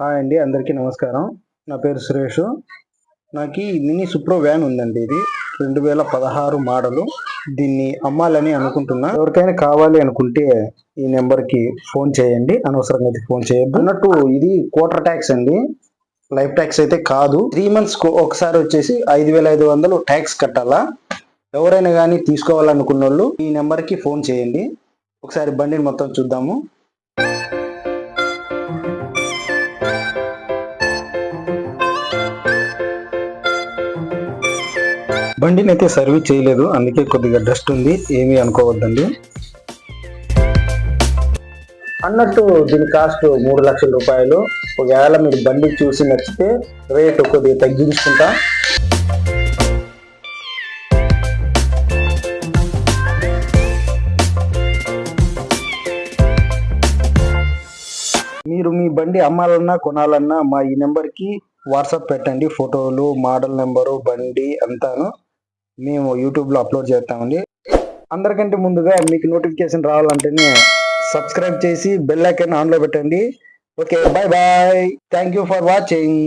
Hi అండి, అందరికీ నమస్కారం. నా పేరు సురేష్. నాకు ఈ మినీ సూప్రో వ్యాన్ ఉందండి. ఇది 2016 మోడలు. దీన్ని అమ్మాలని అనుకుంటున్నా. ఎవరికైనా కావాలి అనుకుంటే ఈ నెంబర్కి ఫోన్ చేయండి, అనవసరంగా అయితే ఫోన్ చేయొద్దు. అన్నట్టు ఇది క్వార్టర్ ట్యాక్స్ అండి, లైఫ్ ట్యాక్స్ అయితే కాదు. 3 months ఒకసారి వచ్చేసి 5,500 ట్యాక్స్ కట్టాలా. ఎవరైనా కానీ తీసుకోవాలనుకున్న వాళ్ళు ఈ నెంబర్కి ఫోన్ చేయండి. ఒకసారి బండిని మొత్తం చూద్దాము. బండిని అయితే సర్వీస్ చేయలేదు, అందుకే కొద్దిగా డస్ట్ ఉంది, ఏమీ అనుకోవద్దండి. అన్నట్టు దీని కాస్ట్ 3 లక్షల రూపాయలు. ఒకవేళ మీరు బండి చూసి నచ్చితే రేటు కొద్దిగా తగ్గించుకుంటా. మీరు మీ బండి అమ్మాలన్నా కొనాలన్నా మా ఈ నెంబర్కి వాట్సాప్ పెట్టండి. ఫోటోలు, మోడల్ నెంబరు, బండి అంతాను మేము యూట్యూబ్లో అప్లోడ్ చేస్తామండి. అందరికంటే ముందుగా మీకు నోటిఫికేషన్ రావాలంటేనే సబ్స్క్రైబ్ చేసి బెల్ ఐకాన్ ఆన్లో పెట్టండి. Okay, bye bye. Thank you for watching.